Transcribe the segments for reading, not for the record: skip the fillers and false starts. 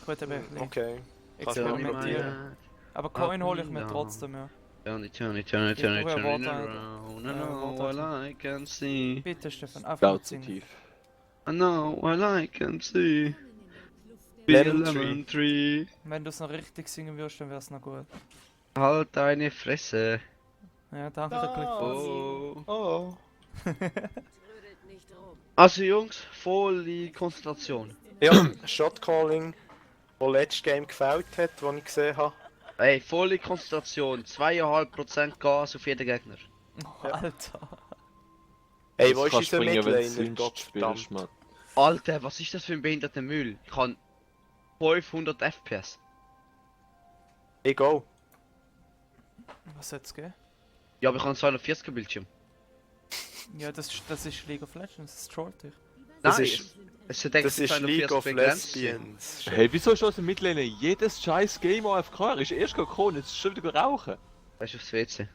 Ich wollte ein bisschen Okay. experimentieren. Aber Coin hole ich mir trotzdem, ja. Turn it Ich brauche ein Wort around. I ein. know all I can see. Bitte, Stefan, einfach Laut mitsingen. tief. I know all I can see. Lemon Lemon Tree. Wenn du es noch richtig singen würdest, dann wäre es noch gut. Halt deine Fresse. Ja, danke, Clickfuss. Oh. Oh. Also Jungs, voll die Konzentration. Ja, Shotcalling, wo letztes Game gefällt hat, das ich gesehen habe. Ey, volle Konzentration. 2,5% Gas auf jeden Gegner. Oh, Alter. Ey, Das wo ist kannst unser bringen, wenn du Midlaner? sonst spielst, Gottverdammt. Mann. Alter, was ist das für ein behinderter Müll? Ich kann 500 FPS. Hey, go. Was soll es geben? Ja, aber ich habe einen 240er Bildschirm. Ja, das ist League of Legends, das trollt dich. Das Nein, ist- es ist Das ist League of Lesbians. Hey, wieso ist unser Midlaner jedes scheiß Game AFK? Er ist erst gekommen, jetzt ist schon wieder rauchen. Weißt du, aufs WC.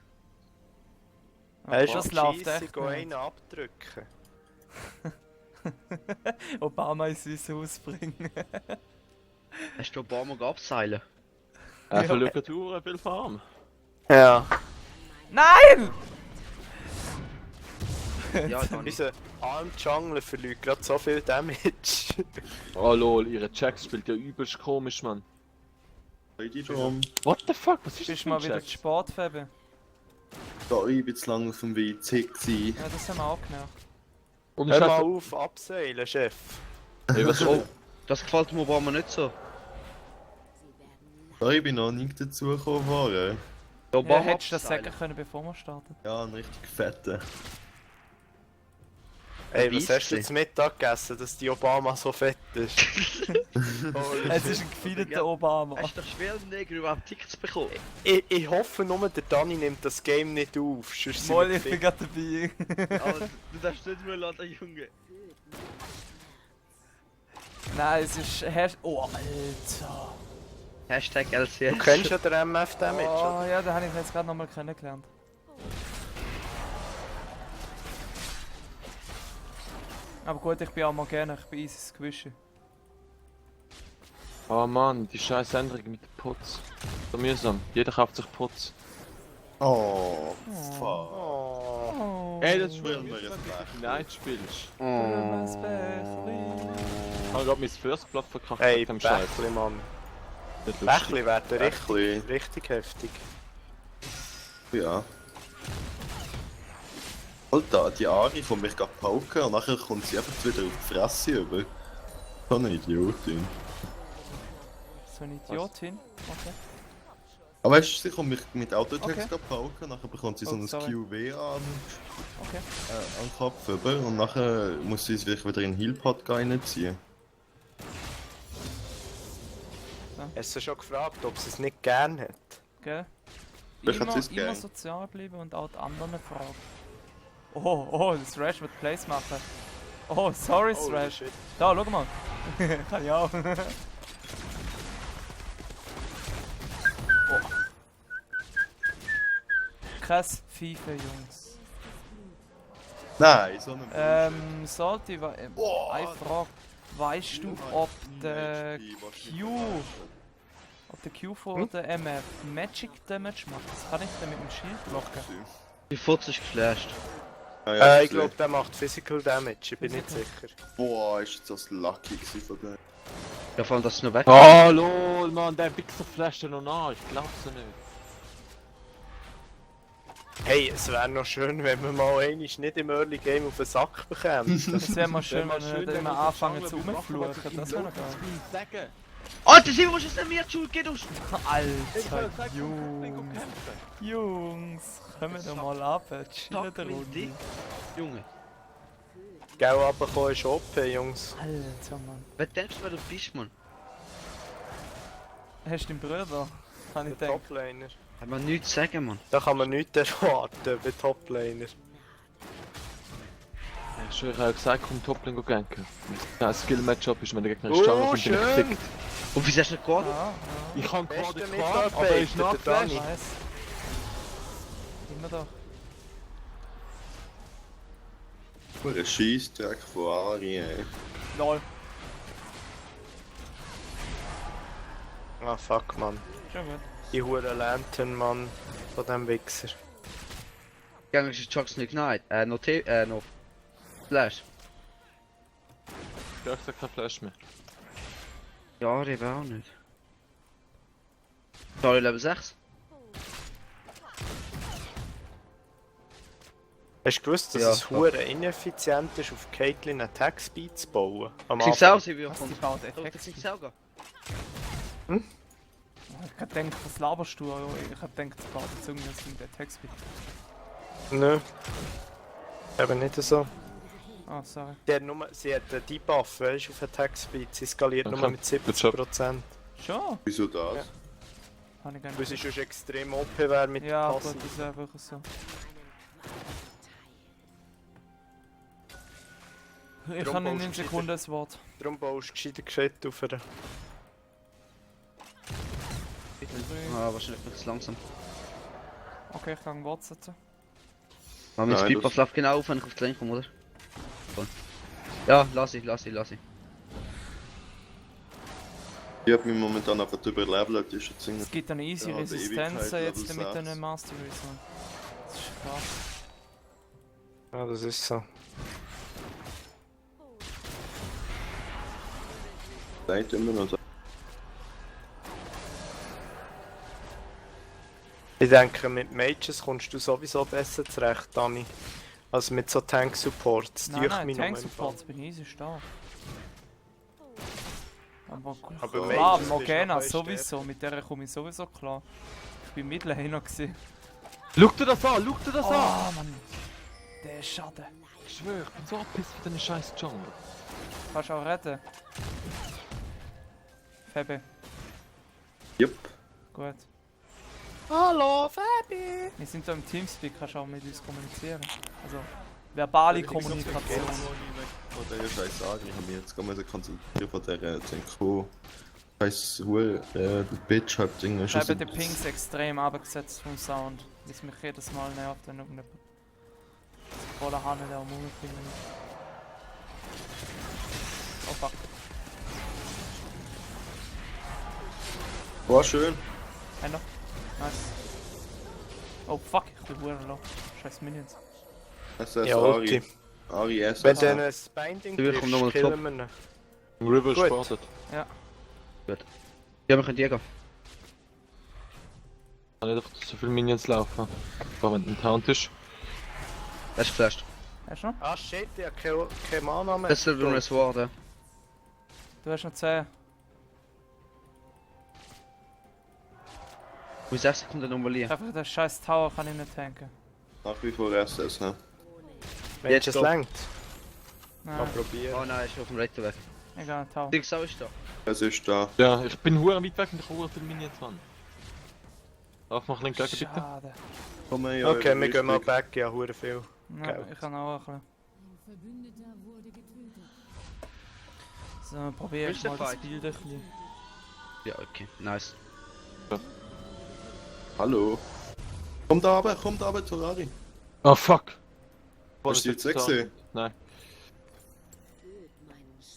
Er ist das auf läuft Scheisse, echt go nicht. einen abdrücken. Obama in sein Haus bringen. Hast du Obama abseilen? Er Ja. verliert Touren viel Farm. Ja. Nein! Ja, dann. Unser Arm Jungler verliert gerade so viel Damage. Oh lol, ihre Jax spielt ja übelst komisch, Mann. What the fuck, was ist das Bist für mal ein wieder Jax? zu spät, Fabi. Da ich bin zu lange auf dem WC gewesen. Ja, das haben wir auch gemerkt. Und Hör ich mal hab... auf, abseilen, Chef. Hey, was Oh, das gefällt mir Obama nicht so. Da ich bin noch nicht dazu gekommen waren. Der Ja, Obama hättest du das abseilen. sagen können, bevor wir starten? Ja, ein richtig fetter. Ey, Ein was hast du Weissli. zum Mittag gegessen, dass die Obama so fett ist? Es ist ein gefeierter Obama. Hast du doch schwer, Neger überhaupt Tickets bekommen? Ich hoffe nur, der Danny nimmt das Game nicht auf. Sonst sind Mal, wir ich bin gefickt. gerade dabei. Aber du darfst nicht mehr laden, Junge. Nein, es ist... Oh, Alter. Hashtag Du LCS. kennst ja den MF Damage, oder? Oh, ja, den habe ich jetzt gerade nochmal kennengelernt. Aber gut, ich bin auch mal gerne, ich bin easy gewischt. Oh Mann, die scheiß Änderung mit dem Putz. So mühsam, jeder kauft sich Putz. Oh, fuck. Oh. Oh. Ey, das ist Will schon mir jetzt wenn machen. du Night spielst. Schönes Oh. Bächli. Ich habe gerade mein First Blood verkackt Ey, mit dem Scheiß. Bächli, Mann. Nicht lustig. Bächli werden Bächli. richtig heftig. Ja. Alter, die Ari kommt mich gerade pauken und nachher kommt sie einfach wieder auf die Fresse über. So eine Idiotin. So eine Idiotin. Okay. Aber weißt du, sie kommt mich mit Autotext Okay. gerade pauken, nachher bekommt sie so Oh, ein sorry. QW an Okay. den Kopf über und nachher muss sie sich wieder in den Healpad reinziehen. Hast du schon gefragt, ob sie es nicht gern hat? Gell? Ich hätte Immer, es immer gern. sozial bleiben und auch die anderen fragen. Oh, das Thrash wird Plays machen. Oh, sorry, Oh, Thrash. shit. Da, schau mal. Kann ich auch. Oh. Kein FIFA, Jungs. Nein, so eine Salty, eine Frage. Weißt du, ob der Q von der MF Magic Damage macht? Das kann ich dann mit dem Shield blocken. Die Futz ist geflasht. Ich glaube, der macht Physical Damage, ich bin nicht Physical. sicher. Boah, ist das lucky gewesen von der. Ja, vor allem, dass es noch weg Oh lol, Mann, der Wichser flasht ja noch nach, ich glaub's ja nicht. Hey, es wäre noch schön, wenn wir mal einmal nicht im Early Game auf den Sack bekämen. Es wäre mal schön, wenn wir nicht immer anfangen zu rumfluchen. rumfluchen. Das wäre noch geil. Sagen. Alter, Simon, was ist denn mir zu? Geh durch! Alter, Jungs, kommen doch mal ab, chillen der Runde. Junge, Gell, runterkommen ist OP, Jungs. Alter, Mann. wer denkst du, wer du bist, Mann? Hast du den Bruder? Kann ich Der denken. Toplaner. Hat man nichts zu sagen, Mann. Da kann man nichts erwarten bei Toplaner. Ich habe ja gesagt, komm Toplane ganken. Ja, Skill-Matchup ist, wenn der Gegner ist Jungle und bin ich schön! gefickt. Und wieso hast du nicht gewartet? Ja, Ich kann Beste gerade Mitarbeiter, klar, aber er ist der noch Dani. geflasht. nice. Immer doch. Nur ein Scheissdreck von Ari, ey. Lol. Ah fuck, Mann. Schon gut. Die hure Lantern, Mann. Von dem Wichser. Gängig ist Chucks nicht Knight. Noch Flash. Ich hab gesagt, kein Flash mehr. Ja, ich auch nicht. Sorry, Level 6. Hast du gewusst, dass Ja, es hure ineffizient ist, auf Caitlyn Attack Speed zu bauen? Am Kriegst Anfang. du auch, sie wie Was, kommt. die baut Soll ich Effekt? das nicht selber? Ich hab gedacht, was laberst du? Ich hab gedacht, die baut jetzt irgendwas mit der Textbit. Nö. Eben nicht so. Ah, sorry. Sie hat einen Debuff, weißt du, auf Attack Speed. Sie skaliert Okay. nur mit Good job. 70%. Schon? Wieso das? Ja. Habe ich gar Weil sie nicht. sonst extrem OP wäre mit Ja, der gut, Passen. das ist einfach so. Ich Darum kann in baust 9 du Sekunden das Wort. Darum baust du gescheiter gescheit auf ihr. Ah, wahrscheinlich bin ich zu langsam. Okay, ich kann Wort setzen. Mein Nein, Speedbuff das- läuft genau auf, wenn ich auf die Lane komme, oder? Voll. Ja, lass ich. Ich hab mich momentan einfach überlevelt, ist jetzt irgendwie. Es gibt eine easy Ja, die Resistenz Ewigkeit, jetzt Level mit 6. den Masteries. Man. Das ist krass. Ja, das ist so. Leid immer noch. Ich denke, mit Mages kommst du sowieso besser zurecht, Dani. Als mit so Tank-Supports. Die Nein, juckt nein, mich noch Tank im Supports bin easy stark. Aber Aber klar, Mages bist Morgana noch ein sowieso, mit der komme ich sowieso klar. Ich bin Midlaner gewesen. Schau dir das an, schau dir das an! Oh Mann, der ist schade. Ich schwör, ich bin so angepisst für deine scheiß Jungle. Kannst du auch retten? Febe, Jupp. gut. Hallo, Fabi! Wir sind da im Teamspeak, kannst du auch mit uns kommunizieren. Also, verbale Kommunikation. Von der scheiß Ari, ich hab mich jetzt gar nicht konzentrieren von der Zenko. Scheiß Hure, Bitch hat Dinge Ich habe den Pings extrem abgesetzt vom Sound, was mich jedes Mal nervt, wenn irgendjemand voller Hanne der Mund bringen. Oh fuck. War schön. Einer. Nice. Oh fuck, ich bin hure low. Scheiß Minions. SS Ja, Ari. Ulti. Ari SS. Wenn du ein Binding Wir kommen nochmal triffst, top. killen wir ihn. River Gut. sportet. Ja, wir können Jäger. Kann nicht einfach so viele Minions laufen. Vor wenn ein Taunt ist. Er ist geflasht. Hast du noch? Ah shit, ich hab keine Mana mehr. Das ist nur ein Sword, ja. Du hast noch 10. Wo 6 Sekunden nochmal liegen. Einfach den scheiß Tower kann ich nicht tanken. Nach wie vor SS, ne? Wenn Jetzt es doch. längt, Nein, mal probieren. Oh nein, ist auf dem rechten Weg. egal, Tower. Ding Sau ist da. Es ist da. Ja, ich bin hure weit weg und ich habe viele Minions, Mann. Darf man ein bisschen gegen bitte? Schade. Komm her, ja, Okay, wir richtig. gehen mal back, ja, hure viel. Ja, Geil. ich kann auch ein bisschen. Ein Verbündeter wurde getötet. So, probier ich Willst du mal das fight? Bild ein bisschen. Ja, okay, nice. Hallo. Kommt da runter zur Ari. Oh fuck! Hast du die jetzt nicht gesehen? Nein.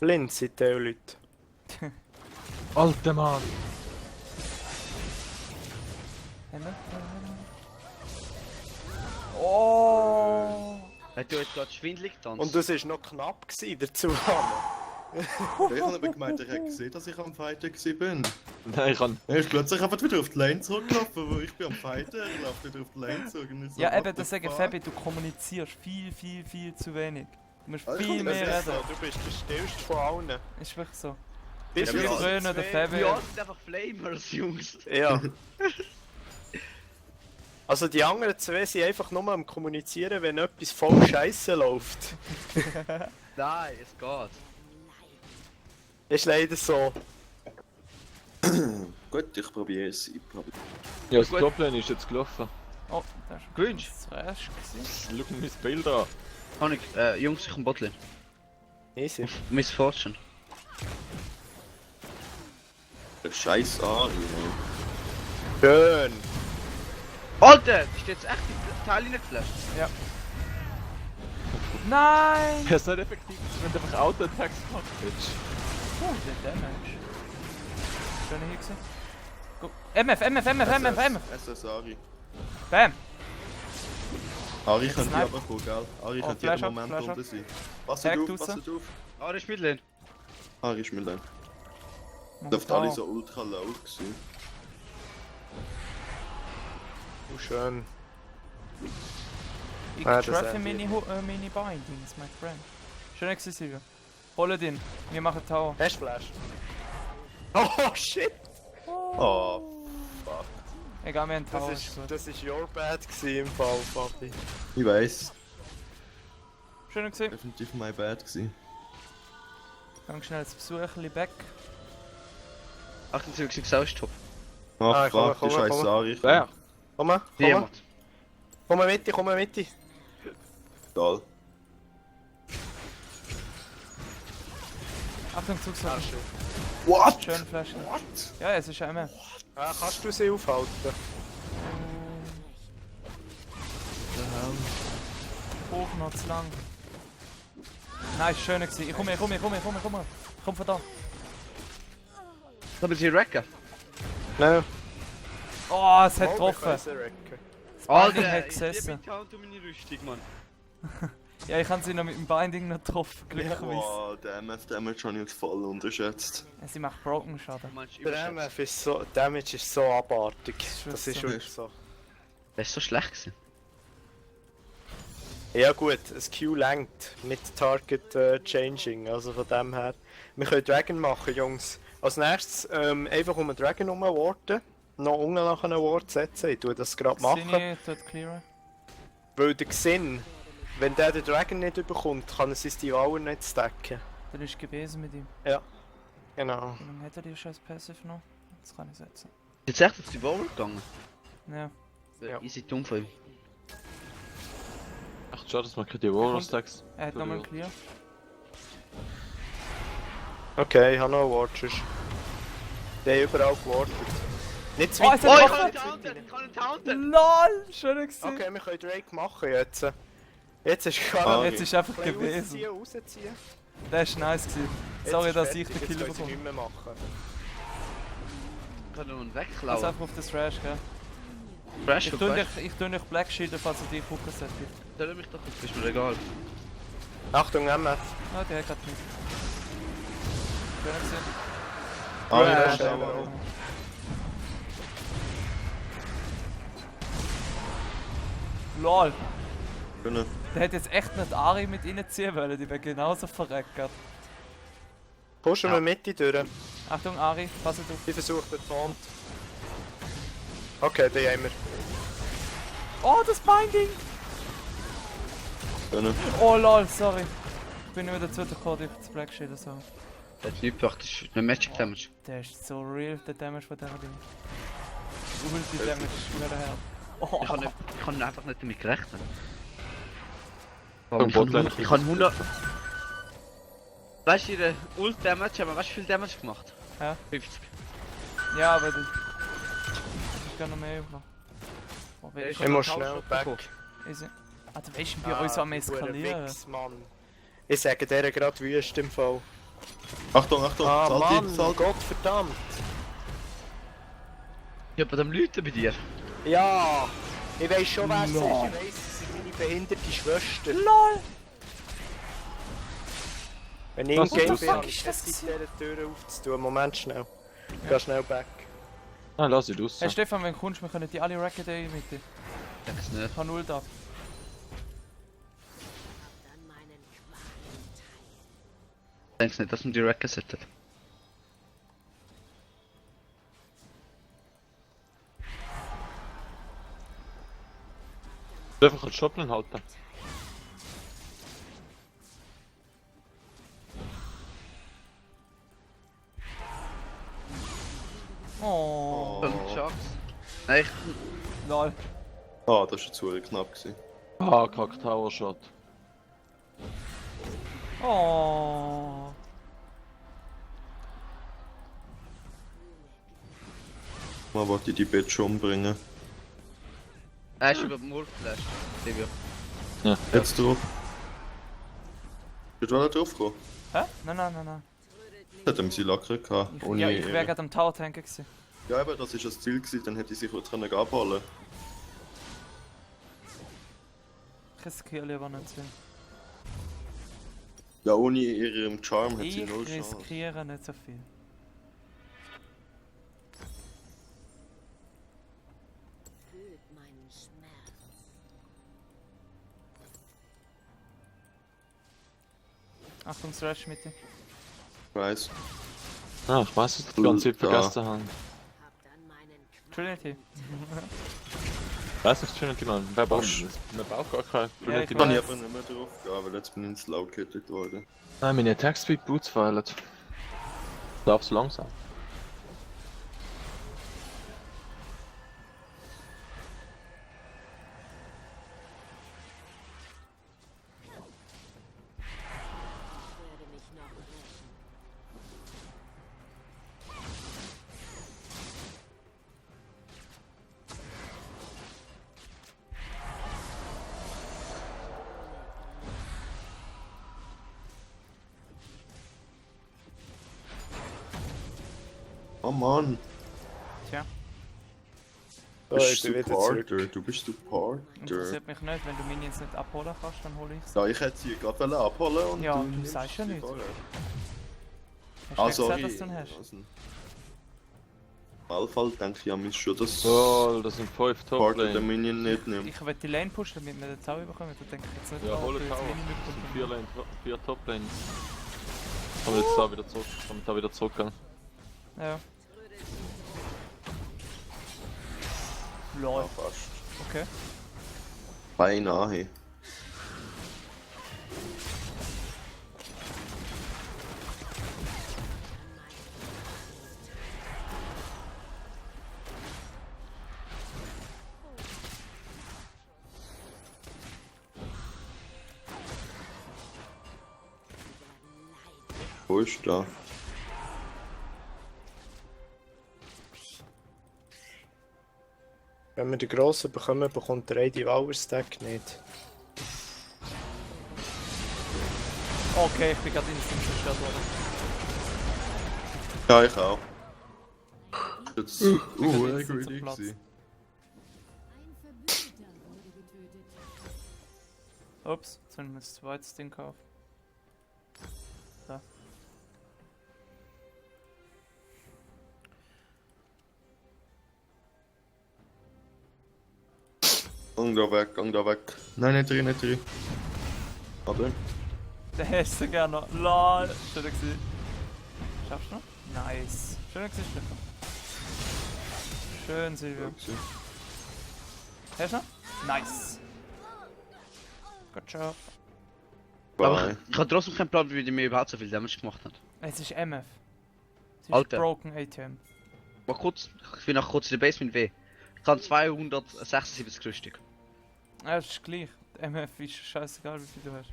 Blind sind die Leute. Alter Mann! Oh! Hat du jetzt gerade schwindelig getanzt? Und das war noch knapp gewesen, dazu. Ich habe aber gemeint, er hat gesehen, dass ich am Fighten war. Nein, ich kann. Er ist plötzlich einfach wieder auf die Lane zurückgelaufen, wo ich bin am Fighten, er läuft wieder auf die Lane zurück. Und ich so, Ja, what eben, the das sagen fuck? Fabi, du kommunizierst viel zu wenig. Du musst Also, viel das mehr ist reden. Du bist der stillste von allen. Ist wirklich so. Bis Ja, wir aber früher noch der Fabi. Ja, sind einfach Flamers, Jungs. Ja. Also die anderen zwei sind einfach nur am Kommunizieren, wenn etwas voll scheiße läuft. Nein, es geht. Ist leider so. Gut, ich probiere es. Ich probiere. Ja, das Gut. Toplane ist jetzt gelaufen. Oh, das ist Cringe. das Rash gewesen. Schau mir mein Bild an. Honig, Jungs, ich komm Botlane. Easy. Miss Fortune. Der scheiß Ari, ne? Schön. Alter, ist jetzt echt die Teil reingeflasht? Nein! Er ist nicht effektiv, wenn du einfach Auto-Attacks machst, Bitch. Oh, der Damage. Schön hier gesehen. MF, MF, MF, MF, MF. SS Ari. Bam. Ari Jetzt könnte Snipe. aber kommen, gell? Ari Oh, könnte Flash jeden up, Moment Flash up. unten sein. Passt Tag auf, draussen. passt auf. Ah, der ist Midlane. Ari ist mit dem. Mach Dürfte da. alle so ultra low gewesen. Oh, schön. Ich Ah, das treffe haben meine Bindings, my friend. Schön exzessiv. Holt ihn. Wir machen Tower. Hast du Flash? Oh shit! Oh, fuck. Egal, wir haben Tower. Das ist gut. ist your bad gewesen im Fall, Papi. Ich weiss. Schön gesehen. Definitiv my bad gewesen. Ganz schnell das Besucherli back. 28 Saustop. Ach Ah, komm, fuck, komm, die scheiß komm. Ari. Wer? Komm mal, Niemand. komm mal mit, komm mal mit. Egal. Achtung, Zugsache. What? Schön Flash. Ja, es ist einmal. Ah, kannst du sie aufhalten? Hoch noch zu lang. Nein, ist schön gewesen. Ich komme, komm von da. Haben sie Wrecker? Nein. Oh, es hat Oh, getroffen. wir können sie wrecken. Das Binding Alter, hat ich gesessen. mit Count um meine Rüstung, Mann. Ja, ich habe sie noch mit dem Binding noch getroffen, glücklicherweise. Wow, der MF Damage habe ich jetzt voll unterschätzt. Ja, sie macht Broken Schaden. Du meinst Der überschätzt. MF ist so, Damage ist so abartig. ist Das ist so. wirklich so. Das ist so schlecht gewesen. Ja gut, ein Q langt mit Target Changing, also von dem her. Wir können Dragon machen, Jungs. Als nächstes einfach um einen Dragon warten, noch unten nach einem Ward setzen. Ich tue das gerade machen. Xini tut clearen. Weil der Xing, wenn der den Dragon nicht überkommt, kann er sein Devour nicht stacken. Der ist gewesen mit ihm. Genau. Wie lange hat er die scheiß Passive noch? Das kann ich setzen. Jetzt echt auf die Bowl gegangen. Ja. Ja. Easy dumm von ihm. Ach, schade, dass man keine Warrior-Stacks. Er hat nochmal clear. Okay, ich habe noch einen Ward. sonst. Der hat überall gewartet. Nicht zu Oh, weit. es hat Oh, ich getroffen. kann ihn taunten! Ich kann ihn taunten! LOL! Schön gewesen. Okay, wir können Drake machen jetzt. Jetzt ist Ah, gar Jetzt ist einfach Ein bisschen gewesen. rausziehen. Das ist nice gewesen. Jetzt Sorry, ist dass fertig, ich den Kill jetzt können sie bekomme. nicht mehr machen. Ich kann ihn Lass wegklauen. einfach auf das Trash, gell? Crash Ich und tue Crash. dich Black Shielden, falls er dich gucken sollte. Stell mich doch auf, ist mir egal. Achtung, MF. Ah, der hat grad nicht. Schön gesehen. Ari Ja, ist ja, auch. ja. LOL! Schöne. Der hätte jetzt echt nicht Ari mit reinziehen wollen, die wäre genauso verreckert. Pushen wir Mitte durch. Achtung, Ari, pass auf. Ich versuche den Taunt. Okay, den haben wir. Oh, das Binding! Schöne. Oh lol, sorry. Ich bin nicht mehr dazu gekommen, dich zu Black Shielden so. Der Typ praktisch nicht Magic Damage. Der ist so real, der Damage von dieser Ding. Ulti Damage ist wieder her. Oh, Ich kann einfach nicht damit gerechnet. Komm, Ich kann Botlane. 100 ich kann 100... Weißt du, ihre Ult Damage haben weißt du, wie viel Damage gemacht? Ja. 50. ja, aber ich kann noch mehr über. Oh, wer ist Ich muss schon schnell back. Easy. Alter, weißt du, bei uns am du eskalieren? Wichs, Mann. Ich sage der gerade wüst im Fall. Achtung, Achtung, Ah, Salti, Mann, Salti. Gott verdammt. Ich hab bei dem Leuten bei dir. Ja, ich weiß schon, wer es ist. Ich No. weiss, es sind meine behinderte Schwester. LOL! Wenn ich Was in Game ist bin, das? habe ich keine Zeit, diese Tür aufzutun. Moment schnell. Ich geh schnell back. Ah, lass ich raus. Hey Stefan, wenn du kommst, wir können die alle racken in die Mitte. Sag's nicht. Ich habe 0 da. Denkst nicht, dass man die Wrecker setzt? Stefan kann Shoppen halten. Oh. Chance. Nein, ich... Lol. Ah, das war jetzt zu knapp gewesen. Ah, kack Tower Shot. Oh. Mal wollte ich die Bitch umbringen. Er ist über den Mur geflasht. Silvio. Jetzt drauf. Bist du da drauf gekommen? Hä? Nein, nein, nein, nein. Das hätten wir sie locker gehabt. Ich, Ohne ja, ich wäre ihre- gerade am Tower Tank gewesen. Ja, aber das ist das Ziel gewesen, dann hätte ich sie kurz abholen. Ich riskiere lieber nicht zu viel. Ja, ohne ihren Charm hat sie Ich null Chance. riskiere nicht so viel. Fühlt meinen Schmerz. Achtung, Thrash mit dir. Ich weiss. Ah, ich weiß, dass ich die ganze Zeit Ja. vergessen habe. Habt an meinen Trinity. Ich weiß nicht, Trinity, man. Wer baut das? Man baut gar keine Ja, Trinity. ich Kann ich weiß. aber nicht mehr drauf gehen, weil jetzt bin ich ins Laut gekettet worden. Nein, meine Attack Speed Boots fehlen. Ich lauf so langsam. werde mich noch rächen. Oh Mann, Tja, So, du ich bist bin wieder zurück. Supporter, du bist Supporter. interessiert mich nicht. Wenn du Minions nicht abholen kannst, dann hole ich sie. Ja, ich hätte sie gerade abholen und Ja, du nimmst sagst ja sie nicht. vorher. Hast Ah, du sorry. nicht gesagt, dass du ihn hast? Also, im Normalfall denke ich ja mich schon, dass Oh, das sind 5 Supporter den Top-Lane. Minion nicht nimmt. Ich will die Lane pushen, damit wir den Zau bekommen. Da denke ich jetzt nicht Ja, dran, hol ob es du auch. jetzt Minion Das sind bekommst. 4 Top-Lanes. Komm jetzt da wieder zurück. Komm da wieder zurück. Ja. Ja, Lol. fast. Okay. Beinahe. Wo ist da? Wenn wir den grossen bekommen, bekommt der AD Valor Stack nicht. Okay, ich bin gerade instant zerstört worden. Ja, ich auch. Jetzt. jetzt Greedy sind sie Platz. gewesen. Ein Verbündeter wurde getötet. Ups, jetzt haben wir das zweite Ding gekauft. Da. Gang da weg. Nein, nicht drin, nicht drin. Aber. Der hast du gerne noch. LOL, schön gewesen. Schaffst du noch? Nice. Schön gewesen, Stefan. Schön, Silvio. Hast du noch? Nice. Good job. Aber Bye. ich habe trotzdem keinen Plan, wie die mir überhaupt so viel Damage gemacht hat. Es ist MF. Es ist Alter. Broken ATM. Mal kurz, ich bin nach kurz in der Base mit W. Ich kann 276 Rüstung. Ja, das ist gleich. MF ist scheißegal, wie viel du hast.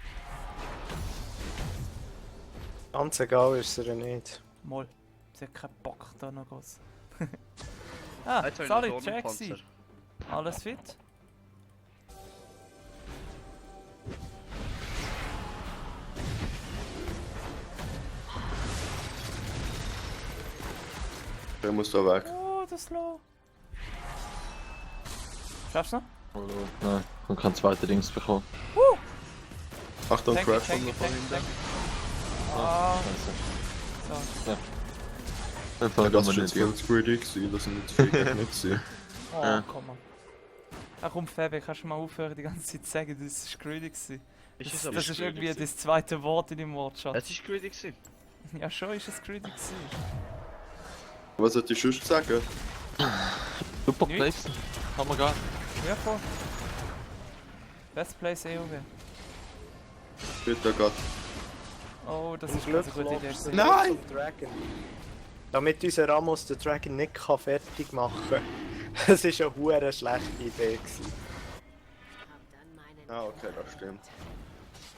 Ganz egal ist er nicht. Moll. Sie hat keinen Bock da noch groß. Ah, Jetzt habe ich sorry, noch so einen Jaxi. Panzer. Alles fit? Der muss da weg. Oh, das Low. Schaffst du noch? Nein, ich kann zweite Dings bekommen. Achtung, Thank you, Crash thank von you, von thank you, hinten. thank you. Ah, Scheiße. so. Einfach Ja, das ist nur jetzt nicht. ganz greedy gewesen, das sind nicht viele Gegner gewesen. Oh, Ja. komm mal. Ach komm, Fabi, kannst du mal aufhören, die ganze Zeit zu sagen, das ist greedy gewesen. Ist Das, es aber das ist greedy irgendwie gewesen? das zweite Wort in dem Wortschatz. Es ist greedy gewesen. Ja, schon ist es greedy gewesen. Was soll ich sonst sagen? Super Nichts. Place. Haben wir gar. Ja, voll. Best Place EOW. Bitte Gott. Oh, das Zum ist Glück eine gute Idee. läuft er gewesen. Nein! zum Dragon. Damit unser Ramos den Dragon nicht kann fertig machen kann. Das war eine hure schlechte Idee gewesen. Habt an meinen Ah, okay, das stimmt.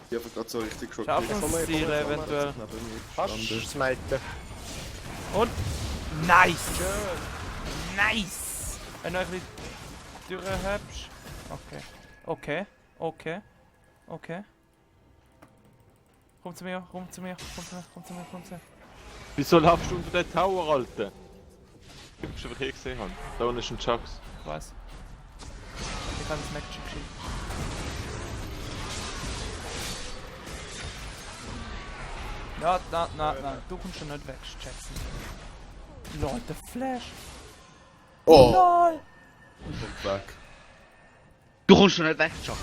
Ich habe gerade so richtig schockiert. Schaffen Komm wir mal, das komm Ziel mal, komm mal, eventuell. das ist neben mir Fast gestanden. das Meite. Und nice! Nice! Wenn du ein bisschen durchhebst. Okay. Okay. Okay. Okay. Komm zu mir, komm zu mir, komm zu mir, komm zu mir, komm zu mir. Wieso laufst du unter den Tower, Alter? Ich schon hier gesehen habe. Da unten ist ein Chucks. Ich weiß. Ich habe das Match geschickt. Ja, nein, du kommst schon nicht weg, Jackson. Lol, der Flash. Oh! Lol. Kommt weg. Du kommst schon nicht weg, Chuck.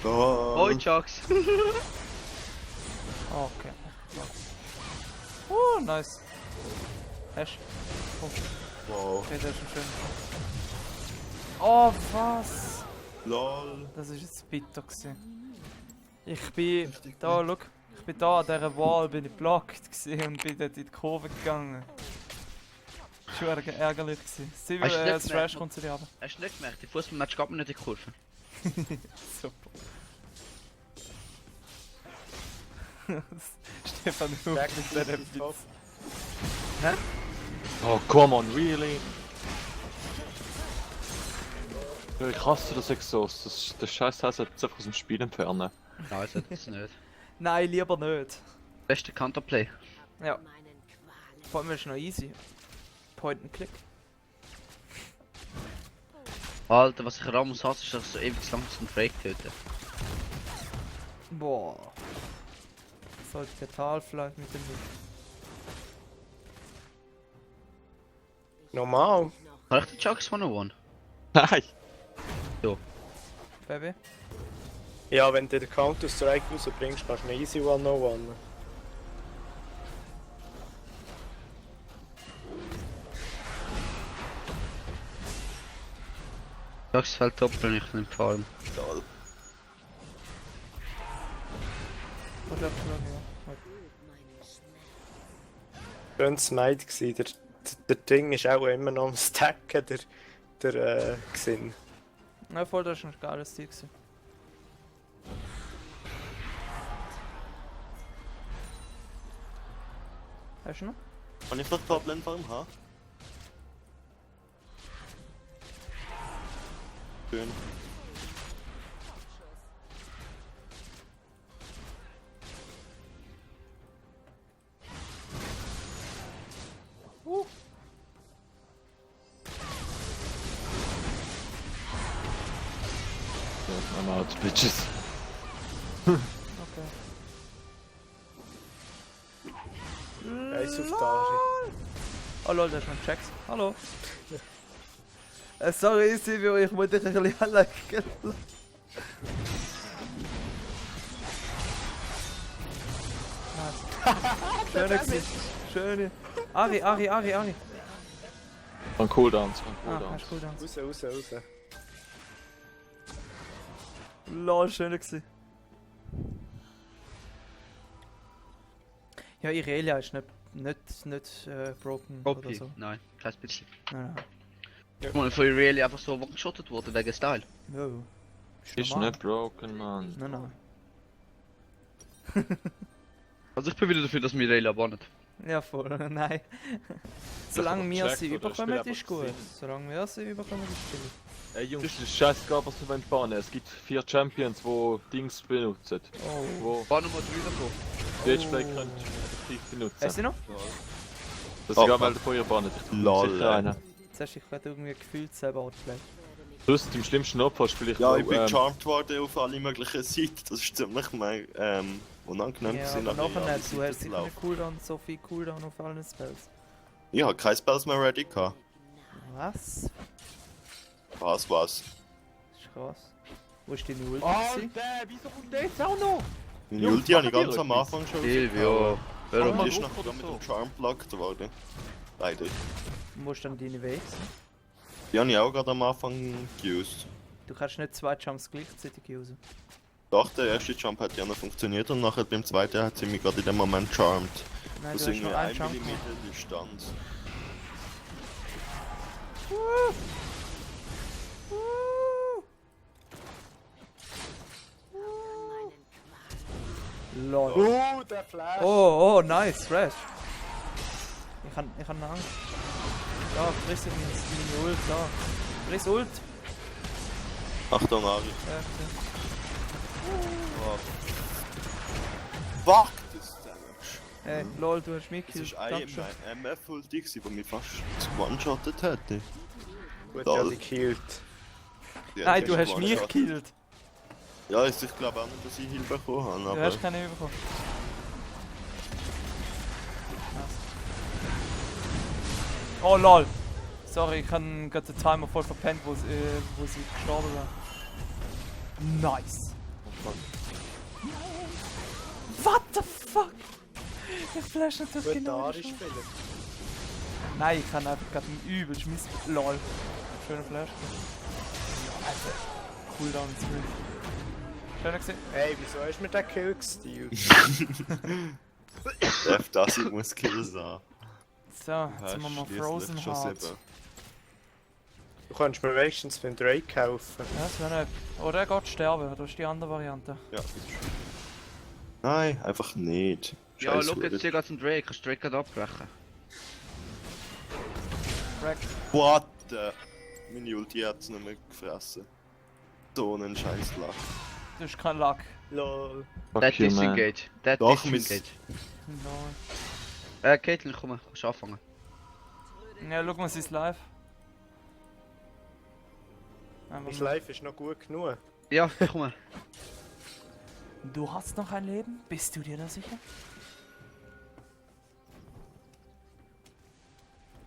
Oh! Hoi, Chucks. Okay. Oh, nice. Ash. Oh, Wow. okay, das ist schon schön. Oh, was? LOL. Das ist jetzt bitter gewesen. Ich bin da, schau. Ich bin da an dieser Wall, bin ich blockt gewesen und bin dort in die Kurve gegangen. Schon ärgerlich gewesen. Sie Hast du will, nicht das gemerkt? Trash kommt zu dir runter. Hast du nicht gemerkt? Die Fußballmatch gab mir nicht in die Kurve. Super. Stefan, du Back mit to dieser the Witz. top. Oh, come on, really? Ja, ich hasse das Exhaust. Das Scheiß heißt jetzt einfach aus dem Spiel entfernen. Nein, das ist nicht. Nein, lieber nicht. Beste Counterplay. Ja, Meinen Qualen. vor allem ist noch easy. Point and click. Alter, was ich Ramos hasse, ist, dass er so ewig lang zum Frag töten. Boah. Sollte fatal vielleicht mit dem Hit. Normal. Kann ich den Chucks 101? Nein! Baby? Ja, wenn du den Counter-Strike rausbringst, kannst du eine easy 101. Chucks fällt top, wenn ich den Farm. LOL. Oder ja. Meine Schmerzen. Schönes Smite gsi. Der Ding ist auch immer noch am Stacken, der Gesinn. Ja, voll, das ist ein geiles Ziel gewesen. Hast du noch? Kann ich noch Top-Lane-Farm haben? Schön. I'm out, bitches. Okay. Eins auf die Ari. Oh lol, da ist noch ein Jax. Hallo. Sorry, Silvio, ich wollte dich ein bisschen anlecken. Schöne gewesen. Schöne. Ari. Von Cooldowns, von Ah, Cooldowns. hast du gut an. Raus. Lol, schöne gewesen. Ja, Irelia ist nicht broken OP? oder so. Nein, kein bisschen. Nein. Ich meine, von Irelia einfach so weggeschottet worden wegen Style. No. Ist normal. nicht broken, man. Nein. Also ich bin wieder dafür, dass wir Irelia bannen. Ja, voll. Nein. Solange wir Jack sie oder überkommen, spiel ist gut. einfach Solange wir sie überkommen, ist chillig. Ey Jungs, es ist scheißegal, was wir bannen. Es gibt 4 Champions, die Dings benutzen. Oh. Wo Bahn Nummer 3 davon. Switchblade können effektiv benutzen. Hast du noch? Das ist Oh, egal, weil der Feuer bannt. Ich bin Lol, sicher einer. Jetzt hast du dich gerade irgendwie gefühlt selber outplayed. Plus, im schlimmsten Opfer spiele ich Ja, wo, ich bin gecharmt worden auf alle möglichen Seiten. Das ist ziemlich unangenehm Ja, gewesen, aber nachher alle nicht. Du Seiten hast zu sicher laufen. einen Cooldown, so viel Cooldown auf allen Spells. Ich hab keine Spells mehr ready gehabt. Was? Was? Das ist krass. Wo ist deine Ulti? gewesen? wieso kommt der jetzt auch noch? Meine Jungs, Ulti habe ich machen ganz die am etwas? Anfang schon Silvio. Hör Und auf. die mal ist hoch nachher oder mit Oh. so. dem Charm blockt worden. Leider. Wo ist dann deine Weg? Die habe ich auch gerade am Anfang geused. Du kannst nicht 2 Jumps gleichzeitig usen. Doch, der erste Jump hat ja noch funktioniert und nachher beim zweiten hat sie mich gerade in dem Moment charmed. Nein, Das du ist hast irgendwie nur einen 1 Jump gemacht. mm Distanz. Lol. Der Flash! Oh, nice, fresh. Ich kann eine Angst. Da, friss meine Ult, da. Friss Ult. Achtung, Ari. Ja, okay. Fuck, das Damage. Lol, du hast mich Das gekillt. ist ein Dankeschön. MF-Ulti, der mich fast one-shottet hätte. Gut, Lol. ja, die killt. Die Nein, hat du mich hast mich one-shottet. gekillt. Ja, ich glaube auch nicht, dass ich Hilfe bekommen habe, Du aber... hast keine bekommen. Oh lol. Sorry, ich habe gerade den Timer voll verpennt, wo sie gestorben war. Nice. What the fuck? Ich flash natürlich Gut, genau. Ari die Chance. spielen. Nein, ich kann einfach gerade einen übelst Mist. Lol. Schöner Flash. Alter. Cooldown ist wild. Schöner gesehen. Hey, wieso hast du mir den Kill gestealt? Das ich muss Kills haben. So, jetzt sind wir mal Frozen Heart. Du kannst mir wenigstens beim Drake helfen. Ja, das wäre nicht. Oder er geht sterben, das ist die andere Variante. Ja. Nein, einfach nicht. Ja, Scheiß schau jetzt Hure. hier gerade zum Drake. Kannst du Drake gerade abbrechen? Crack. What the... Meine Ulti hat's nicht mehr gefressen. So einen scheiß Lach. Das ist kein Luck. Lol. Der Fuck you, man. disengage. Der Doch, disengage. Lol. Caitlyn, komm, kannst du anfangen. Ja, schau mal sein Live. Mein Life ist noch gut genug. Ja, komm mal. Du hast noch ein Leben? Bist du dir da sicher?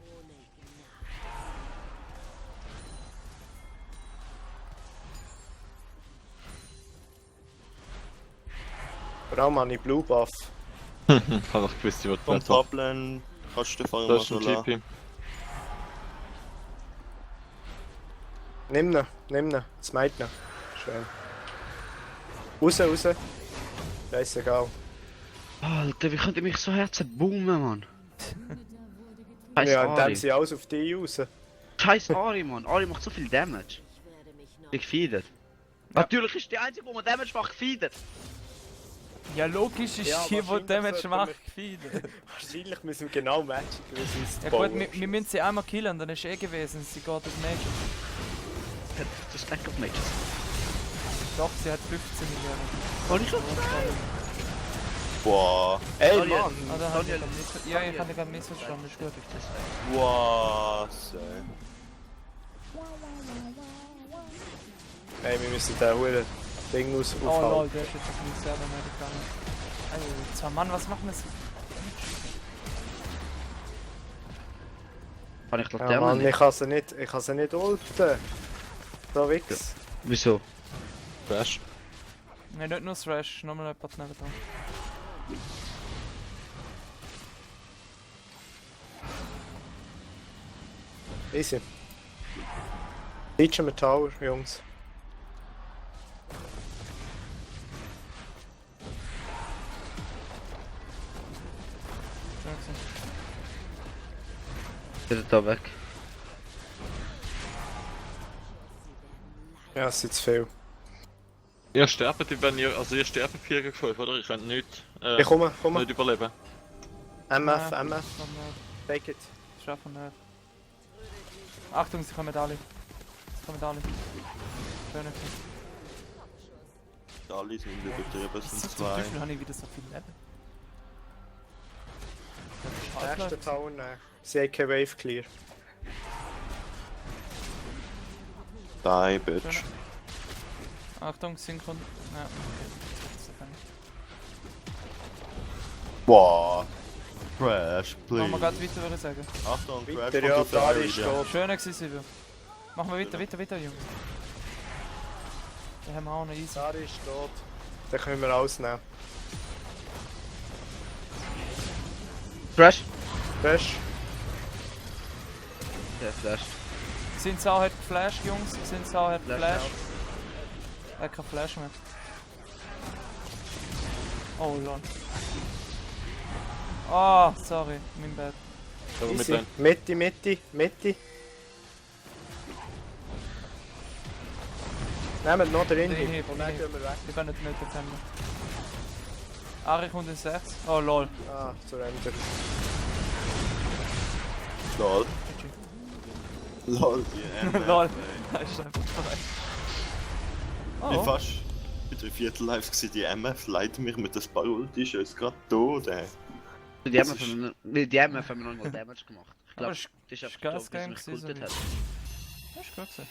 Ohne Gnade. Vor allem habe ich Blue Buff. Ich hab doch gewusst, ich wollte Vom nicht. Toplane kannst du den Fall Da mal ist so ein lassen. TP. Nimm ihn, nimm ihn. Smite ihn. Schön. Raus, raus. Scheißegal. Alter, wie könnt ihr mich so herzen boomen, Mann? Scheiß Ja, indem Ari. sie alles auf dich raus. Scheiß Ari, Mann. Ari macht so viel Damage. Ich werde mich noch Ich feedet. Natürlich ist die einzige, wo man Damage macht, gefeedet. Ja, logisch ist Ja, hier, wo wahrscheinlich Damage sollten macht, wir- gefeedet. Wahrscheinlich müssen wir genau matchen, weil sie es Ja gut, wir müssen sie einmal killen, dann ist eh gewesen, sie geht auf Major. Das ist Stack of Mages. Doch, sie hat 15 Millionen. Oh, nicht so. Boah. Ey, Daniel. Mann! Ah, da hab ich Daniel. grad ja, ich habe gerade missverstanden, ist gut. Was? Ey, wir müssen den Huren Ding Oh aufhalten. lol, der ist jetzt auf mich selber nicht gegangen. Alter, Mann, was machen wir so? Kann ich Ja, Laterne Mann, nicht? ich kann sie nicht ulten. So Wix. Wieso? Crash. Ne, nicht nur Thrash, nochmal jemand neben dran. Easy. Reachen wir Tower, Jungs. Schön gesehen. Der ist da weg. Ja, es sind zu viel. Ihr sterbt, wenn ihr, also ihr sterbt 4 gegen 5, oder? Ich könnt nicht, Ich komme. nicht überleben. MF, Nein, MF, das nicht. take it. Das schaffen wir nicht. Achtung, sie kommen alle. Sie kommen alle. Schön gesehen. Alle sind übertrieben, es Wieso sind zum 2. Teufel habe ich wieder so viel Leben? Das ist Nächster halblang. Tower nehmen. Sie haben keine Wave clear. Die, Bitch. Achtung, Synchron. Ja, okay. Das kann ich. Boah. Crash, Machen wir please. gerade weiter, würde ich sagen. Achtung, Crash Weiter, ja, kommt auf da der ist Area. tot. Schön gewesen, Silvio. Machen wir weiter, Jungs. Da haben wir auch noch easy. Da ist tot. Den können wir ausnehmen. Crash. Fresh. Der flasht. Sinsau hat geflasht, Jungs. Sinsau hat Flash geflasht. Er hat kein Flash mehr. Oh lol. Oh, sorry, mein Bad. Aber mit Easy. denen. Mitte. Nehmt noch den Inhib Inhib, und dann Inhib. gehen wir weg. Wir können nicht defenden. Ari kommt in 6. Oh lol. Ah, surrender. Lol. Lol, die MF, Lol. ey. Das ist einfach vorbei. Ich bin Oh, fast bei 3/4 live gewesen, die MF leitet mich mit ein paar Ulti-Schüssen gerade tot, ey. Die haben mir von mir noch mal Damage gemacht. Ich Aber glaube, es das ist ist einfach Gas gestorben, Game bis er mich gewesen, gekultet so hat. Das ist gut gewesen.